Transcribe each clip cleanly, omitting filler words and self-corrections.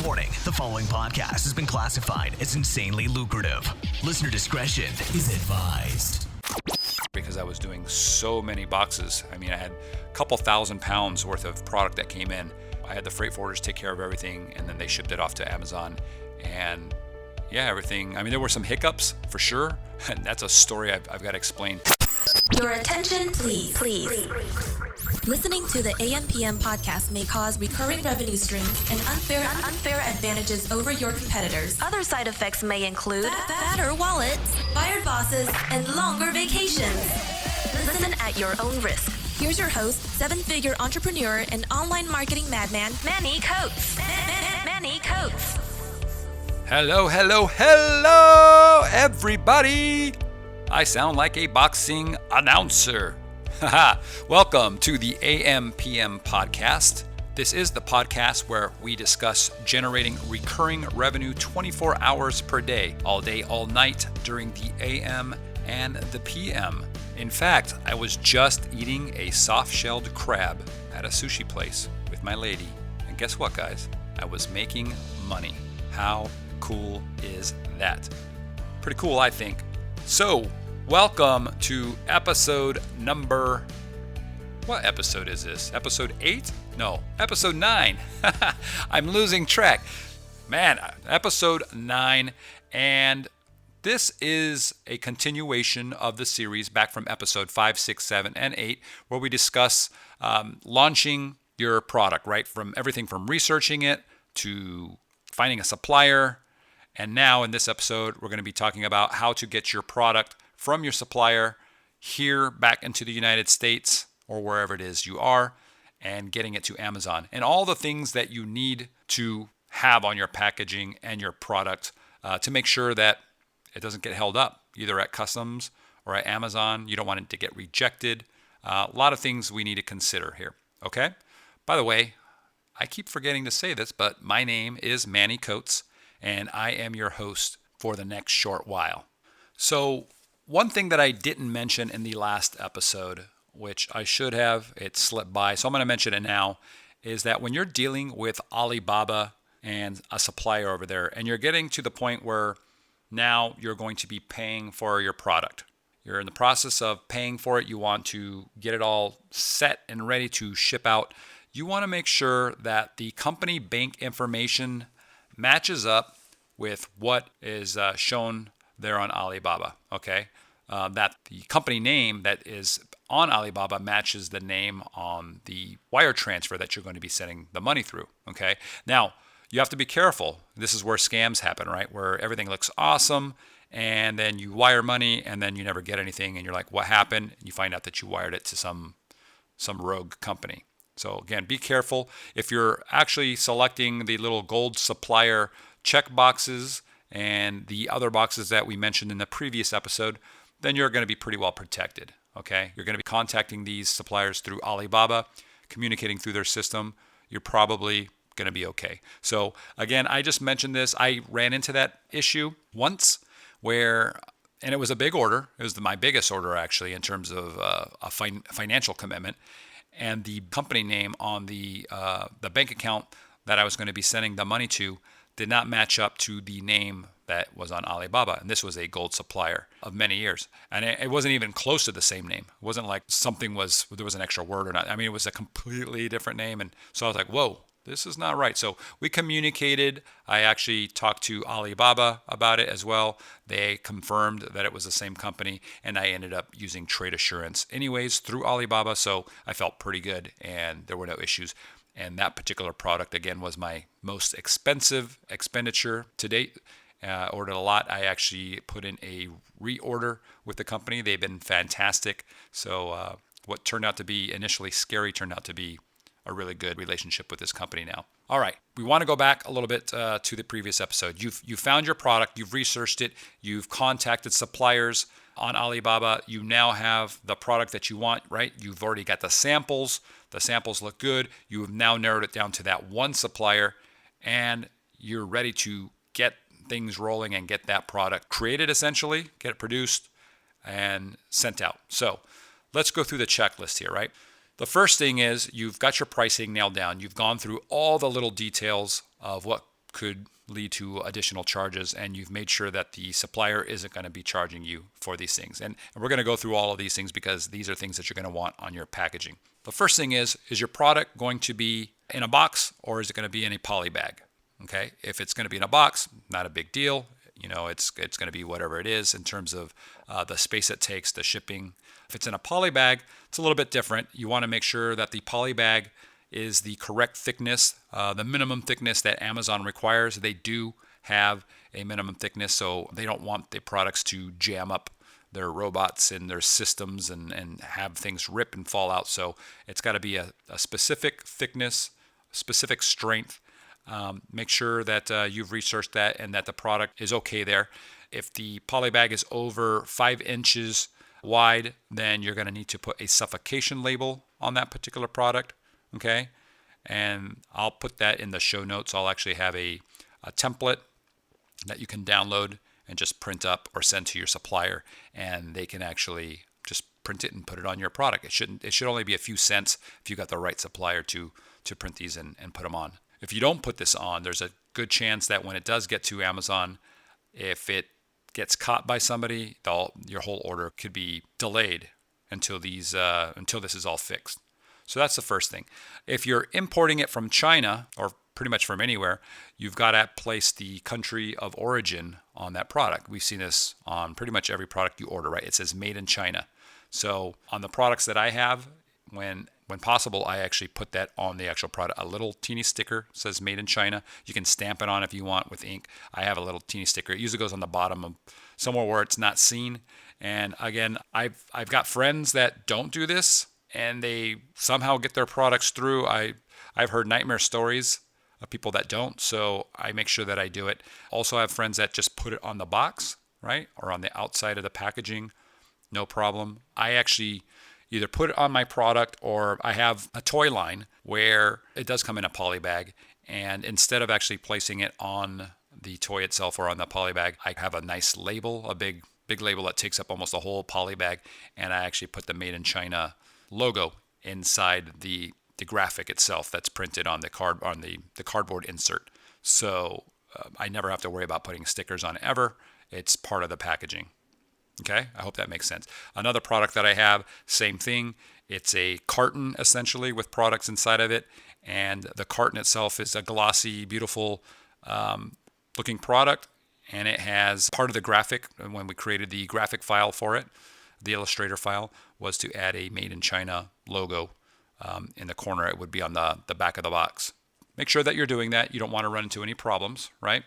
Warning, the following podcast has been classified as insanely lucrative. Listener discretion is advised. Because I was doing so many boxes. I had a couple £1,000 worth of product that came in. I had the freight forwarders take care of everything, and then they shipped it off to Amazon. And yeah, everything. There were some hiccups for sure, and that's a story I've got to explain. Your attention, please. Listening to the AMPM podcast may cause recurring revenue streams and unfair advantages over your competitors. Other side effects may include fatter wallets, fired bosses, and longer vacations. Listen at your own risk. Here's your host, seven-figure entrepreneur and online marketing madman, Manny Coates. Manny Coates. Hello, everybody. I sound like a boxing announcer. Welcome to the AMPM podcast. This is the podcast where we discuss generating recurring revenue 24 hours per day, all day, all night during the AM and the PM. In fact, I was just eating a soft-shelled crab at a sushi place with my lady. And guess what, guys? I was making money. How cool is that? Pretty cool, I think. So, welcome to episode number... What episode is this? Episode 8? No, episode 9. I'm losing track. Man, episode 9. And this is a continuation of the series back from episode 5, 6, 7, and 8, where we discuss launching your product, right? From everything from researching it to finding a supplier. And now in this episode, we're going to be talking about how to get your product from your supplier here back into the United States or wherever it is you are and getting it to Amazon. And all the things that you need to have on your packaging and your product to make sure that it doesn't get held up either at customs or at Amazon. You don't want it to get rejected. A lot of things we need to consider here, okay? By the way, I keep forgetting to say this, but my name is Manny Coates, and I am your host for the next short while. So one thing that I didn't mention in the last episode, which I should have, it slipped by, so I'm going to mention it now, is that when you're dealing with Alibaba and a supplier over there, and you're getting to the point where now you're going to be paying for your product. You're in the process of paying for it. You want to get it all set and ready to ship out. You want to make sure that the company bank information matches up with what is shown there on Alibaba, okay? That the company name that is on Alibaba matches the name on the wire transfer that you're going to be sending the money through, okay? Now, you have to be careful. This is where scams happen, right? Where everything looks awesome, and then you wire money, and then you never get anything, and you're like, what happened? And you find out that you wired it to some rogue company. So again, be careful. If you're actually selecting the little gold supplier check boxes and the other boxes that we mentioned in the previous episode, then you're going to be pretty well protected, okay? You're going to be contacting these suppliers through Alibaba, communicating through their system. You're probably going to be okay. So again, I just mentioned this. I ran into that issue once and it was a big order. It was my biggest order actually in terms of a financial commitment. And the company name on the bank account that I was going to be sending the money to did not match up to the name that was on Alibaba. And this was a gold supplier of many years. And it wasn't even close to the same name. It wasn't like there was an extra word or not. It was a completely different name. And so I was like, whoa, this is not right. So we communicated. I actually talked to Alibaba about it as well. They confirmed that it was the same company. And I ended up using trade assurance anyways through Alibaba. So I felt pretty good and there were no issues. And that particular product, again, was my most expensive expenditure to date. Ordered a lot. I actually put in a reorder with the company. They've been fantastic. So what turned out to be initially scary turned out to be a really good relationship with this company now. All right, we want to go back a little bit to the previous episode. You've found your product, you've researched it, you've contacted suppliers on Alibaba. You now have the product that you want, right? You've already got the samples. The samples look good. You have now narrowed it down to that one supplier, and you're ready to get things rolling and get that product created, essentially, get it produced and sent out. So let's go through the checklist here, right? The first thing is you've got your pricing nailed down. You've gone through all the little details of what could lead to additional charges, and you've made sure that the supplier isn't going to be charging you for these things. And we're going to go through all of these things because these are things that you're going to want on your packaging. The first thing is your product going to be in a box or is it going to be in a poly bag? Okay, if it's going to be in a box, not a big deal. It's going to be whatever it is in terms of the space it takes, the shipping. If it's in a poly bag, it's a little bit different. You want to make sure that the poly bag is the correct thickness, the minimum thickness that Amazon requires. They do have a minimum thickness, so they don't want the products to jam up their robots and their systems and have things rip and fall out. So it's got to be a specific thickness, specific strength. Make sure that you've researched that and that the product is okay there. If the poly bag is over 5 inches wide, then you're going to need to put a suffocation label on that particular product. Okay, and I'll put that in the show notes. I'll actually have a template that you can download and just print up or send to your supplier, and they can actually just print it and put it on your product. It should only be a few cents if you got the right supplier to print these and put them on. If you don't put this on, there's a good chance that when it does get to Amazon, if it gets caught by somebody, your whole order could be delayed until this is all fixed. So that's the first thing. If you're importing it from China or pretty much from anywhere, you've got to place the country of origin on that product. We've seen this on pretty much every product you order, right? It says made in China. So on the products that I have, when possible, I actually put that on the actual product. A little teeny sticker says made in China. You can stamp it on if you want with ink. I have a little teeny sticker. It usually goes on the bottom of somewhere where it's not seen. And again, I've got friends that don't do this and they somehow get their products through. I've heard nightmare stories of people that don't, so I make sure that I do it. Also, I have friends that just put it on the box, right, or on the outside of the packaging, no problem. I actually either put it on my product or I have a toy line where it does come in a poly bag, and instead of actually placing it on the toy itself or on the poly bag, I have a nice label, a big label that takes up almost the whole poly bag, and I actually put the Made in China logo inside the graphic itself that's printed on the cardboard insert. So I never have to worry about putting stickers on it ever. It's part of the packaging. Okay, I hope that makes sense. Another product that I have, same thing. It's a carton essentially with products inside of it, and the carton itself is a glossy, beautiful looking product, and it has part of the graphic. When we created the graphic file for it, the Illustrator file, was to add a Made in China logo in the corner. It would be on the back of the box. Make sure that you're doing that. You don't want to run into any problems, right?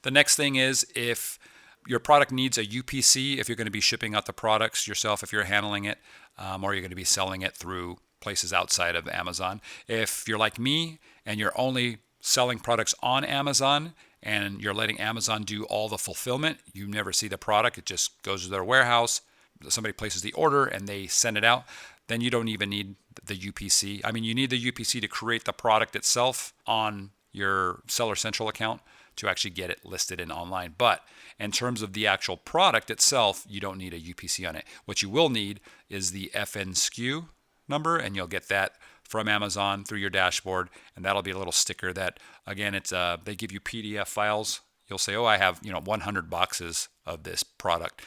The next thing is if your product needs a UPC, if you're going to be shipping out the products yourself, if you're handling it, or you're going to be selling it through places outside of Amazon. If you're like me and you're only selling products on Amazon and you're letting Amazon do all the fulfillment, you never see the product. It just goes to their warehouse. Somebody places the order and they send it out. Then you don't even need the UPC. I mean, you need the UPC to create the product itself on your Seller Central account to actually get it listed in online. But in terms of the actual product itself, you don't need a UPC on it. What you will need is the FN SKU number, and you'll get that from Amazon through your dashboard, and that'll be a little sticker that, again, it's they give you PDF files. You'll say, oh, I have 100 boxes of this product.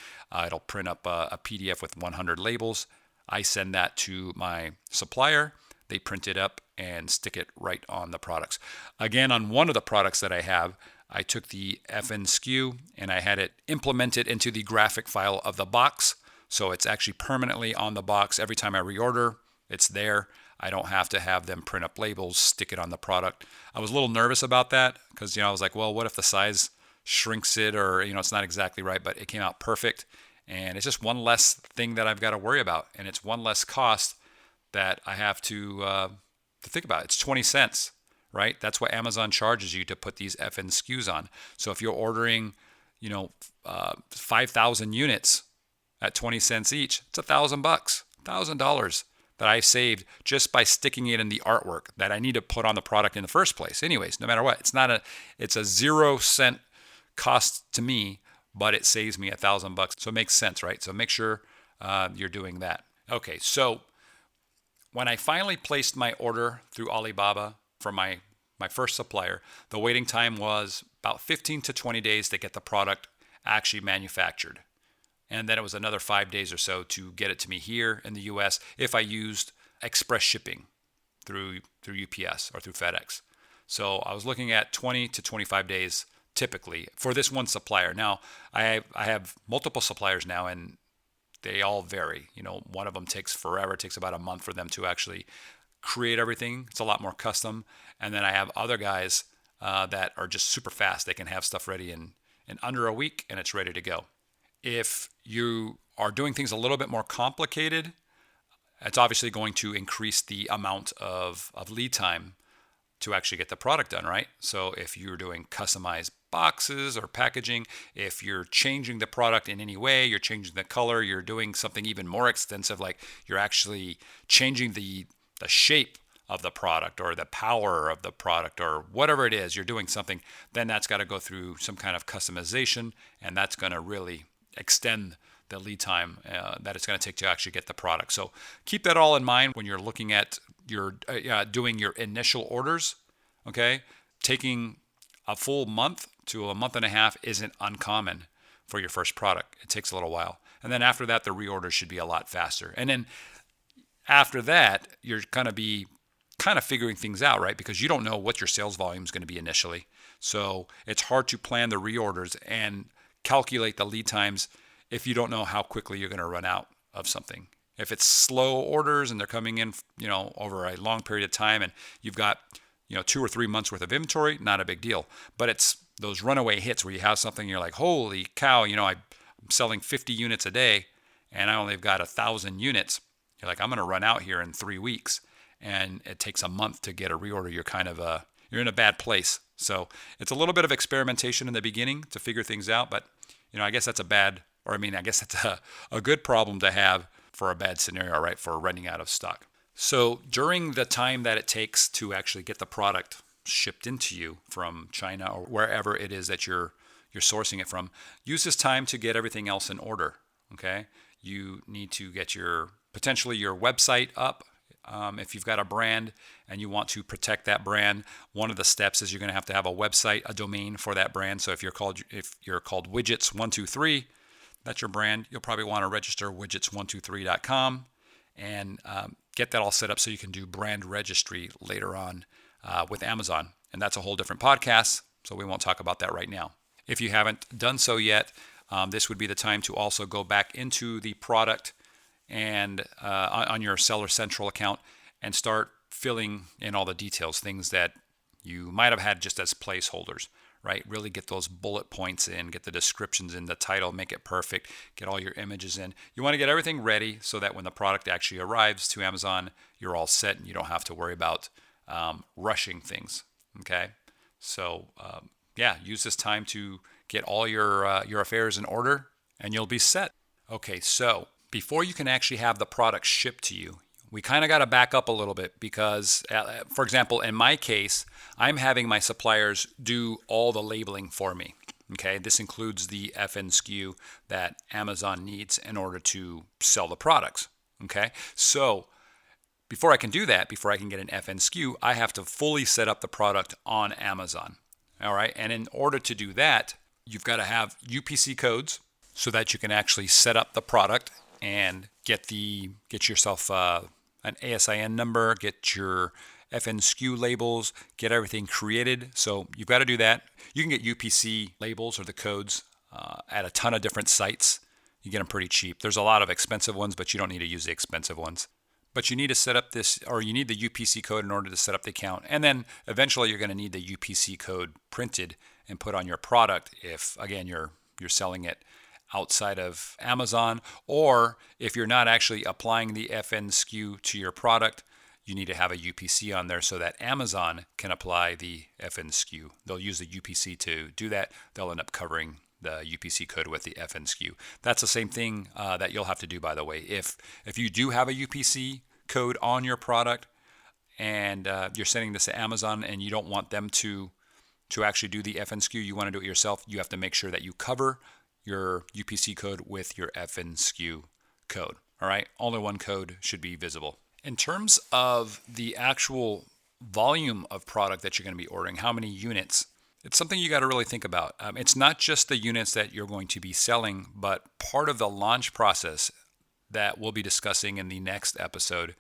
It'll print up a PDF with 100 labels. I send that to my supplier. They print it up and stick it right on the products. Again, on one of the products that I have, I took the FN SKU and I had it implemented into the graphic file of the box. So it's actually permanently on the box. Every time I reorder, it's there. I don't have to have them print up labels, stick it on the product. I was a little nervous about that because, I was like, well, what if the size shrinks it or, it's not exactly right, but it came out perfect. And it's just one less thing that I've got to worry about. And it's one less cost that I have to think about. It's 20 cents, right? That's what Amazon charges you to put these FN SKUs on. So if you're ordering, 5,000 units at 20 cents each, it's $1,000, $1,000 that I've saved just by sticking it in the artwork that I need to put on the product in the first place. Anyways, no matter what, it's a 0 cent cost to me, but it saves me $1,000. So it makes sense, right? So make sure you're doing that. Okay, so when I finally placed my order through Alibaba for my my first supplier, the waiting time was about 15 to 20 days to get the product actually manufactured. And then it was another 5 days or so to get it to me here in the US if I used express shipping through UPS or through FedEx. So I was looking at 20 to 25 days typically for this one supplier. Now, I have multiple suppliers now, and they all vary. One of them takes forever. It takes about a month for them to actually create everything. It's a lot more custom. And then I have other guys that are just super fast. They can have stuff ready in under a week, and it's ready to go. If you are doing things a little bit more complicated, it's obviously going to increase the amount of lead time to actually get the product done, right? So if you're doing customized boxes or packaging, if you're changing the product in any way, you're changing the color, you're doing something even more extensive, like you're actually changing the shape of the product or the power of the product or whatever it is, you're doing something, then that's got to go through some kind of customization, and that's going to really extend the lead time that it's going to take to actually get the product. So keep that all in mind when you're looking at your doing your initial orders. Okay, taking a full month to a month and a half isn't uncommon for your first product. It takes a little while, and then after that, the reorders should be a lot faster. And then after that, you're going to be kind of figuring things out, right? Because you don't know what your sales volume is going to be initially, so it's hard to plan the reorders and calculate the lead times if you don't know how quickly you're going to run out of something. If it's slow orders and they're coming in, over a long period of time, and you've got, 2 or 3 months worth of inventory, not a big deal. But it's those runaway hits where you have something, you're like, holy cow, I'm selling 50 units a day, and I only have got 1,000 units. You're like, I'm going to run out here in 3 weeks, and it takes a month to get a reorder. You're kind of you're in a bad place. So it's a little bit of experimentation in the beginning to figure things out, but I guess that's I guess that's a good problem to have for a bad scenario, right? For running out of stock. So during the time that it takes to actually get the product shipped into you from China or wherever it is that you're sourcing it from, use this time to get everything else in order. Okay, you need to get potentially your website up. If you've got a brand and you want to protect that brand, one of the steps is you're going to have a website, a domain for that brand. So if you're called Widgets123, that's your brand, you'll probably want to register widgets123.com and get that all set up so you can do brand registry later on with Amazon. And that's a whole different podcast, so we won't talk about that right now. If you haven't done so yet, this would be the time to also go back into the product and on your Seller Central account and start filling in all the details, things that you might have had just as placeholders, right? Really get those bullet points in, get the descriptions in, the title, make it perfect, get all your images in. You want to get everything ready so that when the product actually arrives to Amazon, you're all set and you don't have to worry about rushing things, okay? So use this time to get all your affairs in order and you'll be set. Okay, so before you can actually have the product shipped to you, we kind of got to back up a little bit because, for example, in my case, I'm having my suppliers do all the labeling for me. Okay, this includes the FN SKU that Amazon needs in order to sell the products. Okay, so before I can do that, before I can get an FN SKU, I have to fully set up the product on Amazon. All right, and in order to do that, you've got to have UPC codes so that you can actually set up the product and get yourself an ASIN number, get your FN SKU labels, get everything created. So you've got to do that. You can get UPC labels or the codes at a ton of different sites. You get them pretty cheap. There's a lot of expensive ones, but you don't need to use the expensive ones. But you need to set up you need the UPC code in order to set up the account. And then eventually you're going to need the UPC code printed and put on your product if, again, you're selling it outside of Amazon, or if you're not actually applying the FN SKU to your product, you need to have a UPC on there so that Amazon can apply the FN SKU. They'll use the UPC to do that. They'll end up covering the UPC code with the FN SKU. That's the same thing that you'll have to do, by the way. If you do have a UPC code on your product and you're sending this to Amazon and you don't want them to actually do the FN SKU, you want to do it yourself, you have to make sure that you cover your UPC code with your FN SKU code. All right, only one code should be visible. In terms of the actual volume of product that you're going to be ordering, how many units. It's something you got to really think about. It's not just the units that you're going to be selling, but part of the launch process that we'll be discussing in the next episode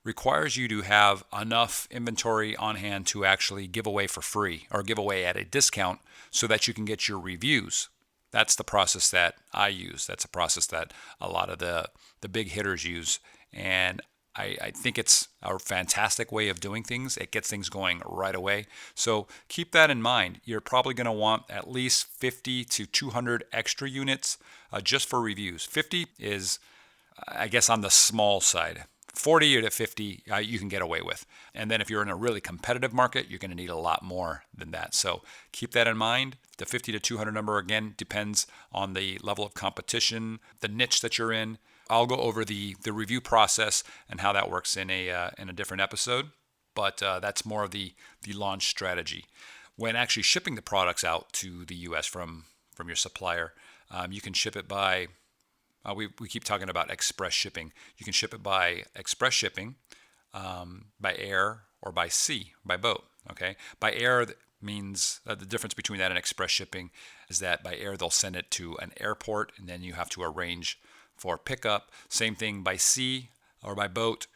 requires you to have enough inventory on hand to actually give away for free or give away at a discount so that you can get your reviews. That's the process that I use. That's a process that a lot of the big hitters use. And I think it's a fantastic way of doing things. It gets things going right away. So keep that in mind. You're probably going to want at least 50 to 200 extra units just for reviews. 50 is, I guess, on the small side. 40 to 50 you can get away with. And then if you're in a really competitive market, you're going to need a lot more than that. So keep that in mind. The 50 to 200 number, again, depends on the level of competition, the niche that you're in. I'll go over the review process and how that works in a different episode, but that's more of the launch strategy. When actually shipping the products out to the U.S. from your supplier, you can ship it by, we keep talking about express shipping. You can ship it by express shipping, by air, or by sea, by boat. Okay, by air means the difference between that and express shipping is that by air they'll send it to an airport, and then you have to arrange for pickup. Same thing by sea or by boat.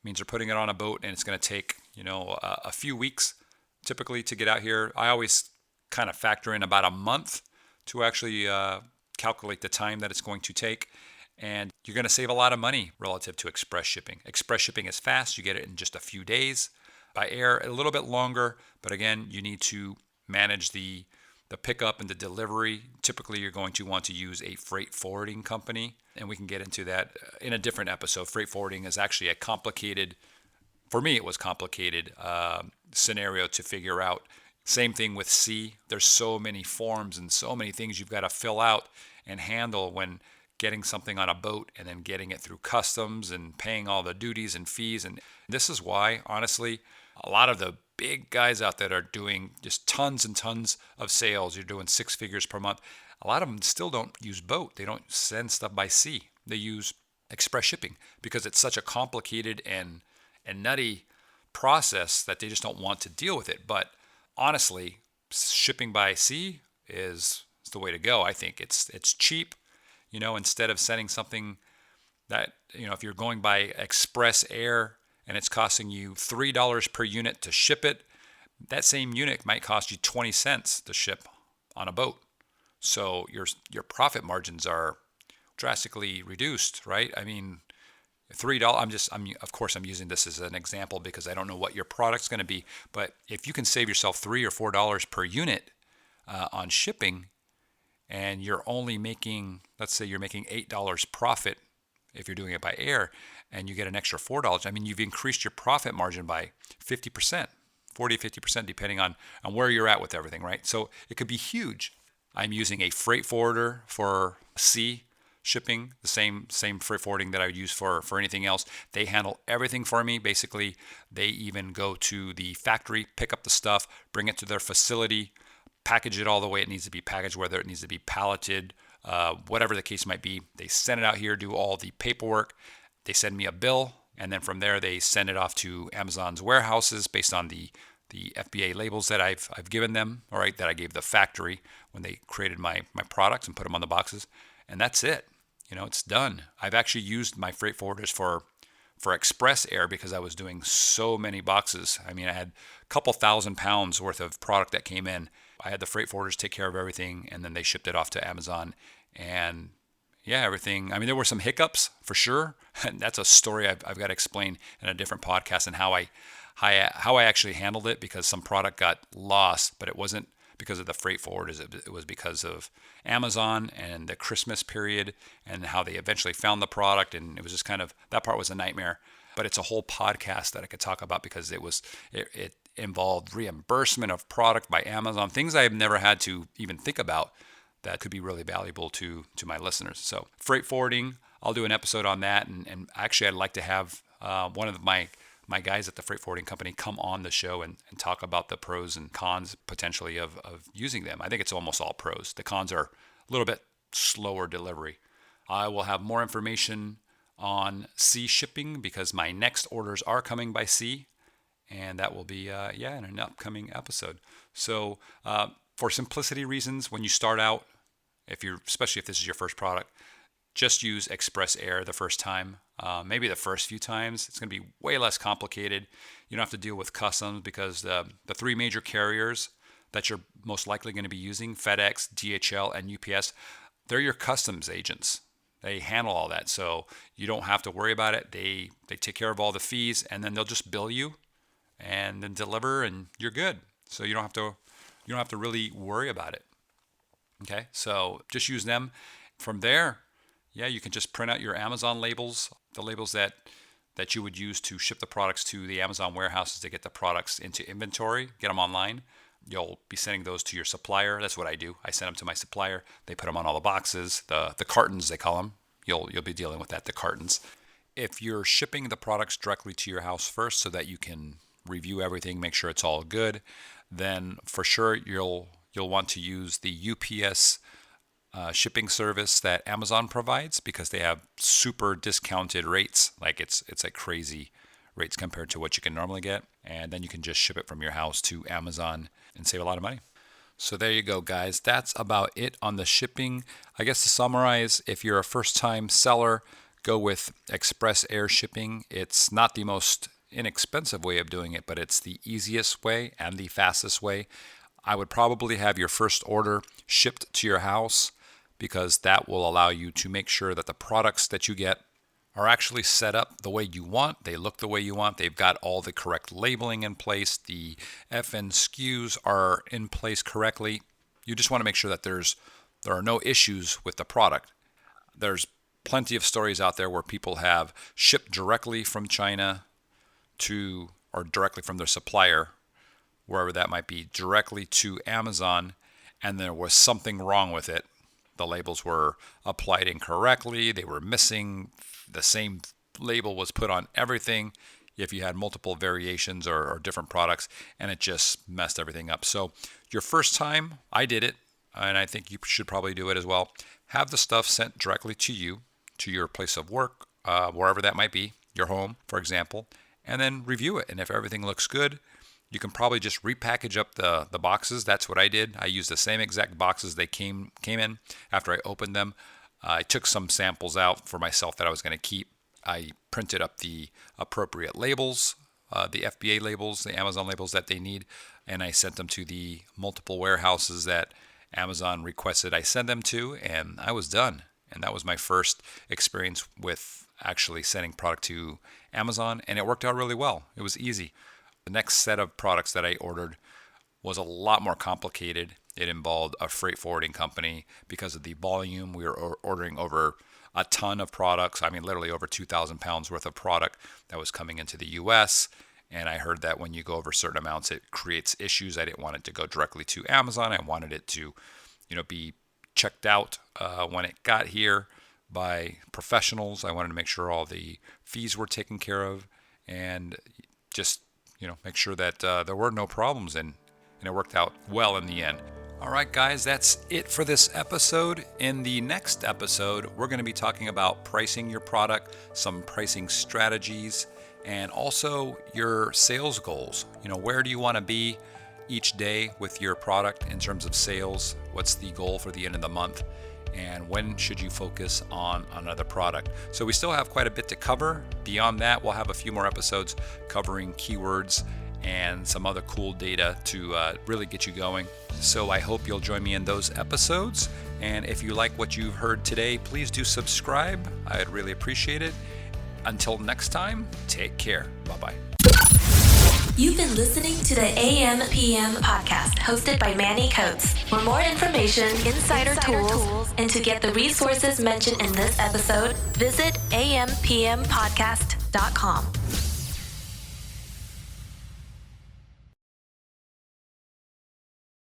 Means they're putting it on a boat and it's going to take a few weeks typically to get out here. I always kind of factor in about a month to actually calculate the time that it's going to take. And you're going to save a lot of money relative to express shipping. Express shipping is fast. You get it in just a few days. By air, a little bit longer. But again, you need to manage the pickup and the delivery. Typically, you're going to want to use a freight forwarding company, and we can get into that in a different episode. Freight forwarding is actually a complicated, for me it was complicated scenario to figure out. Same thing with sea. There's so many forms and so many things you've got to fill out and handle when getting something on a boat and then getting it through customs and paying all the duties and fees. And this is why, honestly, a lot of the big guys out there are doing just tons and tons of sales. You're doing 6 figures per month. A lot of them still don't use boat. They don't send stuff by sea. They use express shipping because it's such a complicated and nutty process that they just don't want to deal with it. But honestly, shipping by sea is the way to go. I think it's cheap. Instead of sending something that, if you're going by express air and it's costing you $3 per unit to ship it, that same unit might cost you 20 cents to ship on a boat. So your profit margins are drastically reduced, right? I mean, $3. Of course I'm using this as an example because I don't know what your product's going to be, but if you can save yourself $3 or $4 per unit on shipping, and you're only making, let's say you're making $8 profit if you're doing it by air, and you get an extra $4, I mean, you've increased your profit margin by 50%, 40-50%, depending on where you're at with everything, right? So it could be huge. I'm using a freight forwarder for sea shipping, the same freight forwarding that I would use for anything else. They handle everything for me. Basically, they even go to the factory, pick up the stuff, bring it to their facility, package it all the way it needs to be packaged, whether it needs to be palleted, whatever the case might be. They send it out here, do all the paperwork. They send me a bill, and then from there they send it off to Amazon's warehouses based on the FBA labels that I've given them, all right, that I gave the factory when they created my products and put them on the boxes, and that's it. It's done. I've actually used my freight forwarders for express air because I was doing so many boxes. I mean, I had a couple thousand pounds worth of product that came in. I had the freight forwarders take care of everything, and then they shipped it off to Amazon. And yeah, everything. I mean, there were some hiccups for sure. And that's a story I've got to explain in a different podcast and how I actually handled it, because some product got lost, but it wasn't because of the freight forwarders. It was because of Amazon and the Christmas period and how they eventually found the product. And it was just that part was a nightmare. But it's a whole podcast that I could talk about because it involved reimbursement of product by Amazon, things I have never had to even think about that could be really valuable to my listeners. So freight forwarding, I'll do an episode on that. And actually, I'd like to have one of my guys at the freight forwarding company come on the show and talk about the pros and cons potentially of using them. I think it's almost all pros. The cons are a little bit slower delivery. I will have more information on sea shipping because my next orders are coming by sea. And that will be, in an upcoming episode. So for simplicity reasons, when you start out, especially if this is your first product, just use Express Air the first time. Maybe the first few times. It's going to be way less complicated. You don't have to deal with customs because the three major carriers that you're most likely going to be using, FedEx, DHL, and UPS, they're your customs agents. They handle all that, so you don't have to worry about it. They take care of all the fees, and then they'll just bill you and then deliver, and you're good. So you don't have to really worry about it. Okay, so just use them. From there, you can just print out your Amazon labels, the labels that you would use to ship the products to the Amazon warehouses to get the products into inventory, get them online. You'll be sending those to your supplier. That's what I do. I send them to my supplier. They put them on all the boxes, the cartons they call them. You'll be dealing with that, the cartons. If you're shipping the products directly to your house first so that you can review everything, make sure it's all good, then for sure you'll want to use the UPS shipping service that Amazon provides because they have super discounted rates. Like it's like crazy rates compared to what you can normally get. And then you can just ship it from your house to Amazon and save a lot of money. So there you go, guys. That's about it on the shipping. I guess to summarize, if you're a first-time seller, go with Express Air shipping. It's not the most inexpensive way of doing it, but it's the easiest way and the fastest way. I would probably have your first order shipped to your house because that will allow you to make sure that the products that you get are actually set up the way you want. They look the way you want. They've got all the correct labeling in place. The FN SKUs are in place correctly. You just want to make sure that there are no issues with the product. There's plenty of stories out there where people have shipped directly from China or directly from their supplier, wherever that might be, directly to Amazon, and there was something wrong with it. The labels were applied incorrectly. They were missing. The same label was put on everything if you had multiple variations or different products, and it just messed everything up. So your first time, I did it, and I think you should probably do it as well. Have the stuff sent directly to you, to your place of work, wherever that might be, your home, for example, and then review it. And if everything looks good, you can probably just repackage up the boxes. That's what I did. I used the same exact boxes they came in after I opened them. I took some samples out for myself that I was going to keep. I printed up the appropriate labels, the FBA labels, the Amazon labels that they need, and I sent them to the multiple warehouses that Amazon requested I send them to, and I was done. And that was my first experience with actually sending product to Amazon, and it worked out really well. It was easy. The next set of products that I ordered was a lot more complicated. It involved a freight forwarding company because of the volume. We were ordering over a ton of products. I mean, literally over 2,000 pounds worth of product that was coming into the U.S. And I heard that when you go over certain amounts, it creates issues. I didn't want it to go directly to Amazon. I wanted it to, be checked out when it got here by professionals. I wanted to make sure all the fees were taken care of and just, make sure that there were no problems, and it worked out well in the end. All right, guys, that's it for this episode. In the next episode, we're going to be talking about pricing your product, some pricing strategies, and also your sales goals. Where do you want to be each day with your product in terms of sales? What's the goal for the end of the month? And when should you focus on another product? So we still have quite a bit to cover. Beyond that, we'll have a few more episodes covering keywords and some other cool data to really get you going. So I hope you'll join me in those episodes. And if you like what you've heard today, please do subscribe. I'd really appreciate it. Until next time, take care. Bye-bye. You've been listening to the AM/PM podcast hosted by Manny Coates. For more information, insider tools, and to get the resources mentioned in this episode, visit ampmpodcast.com.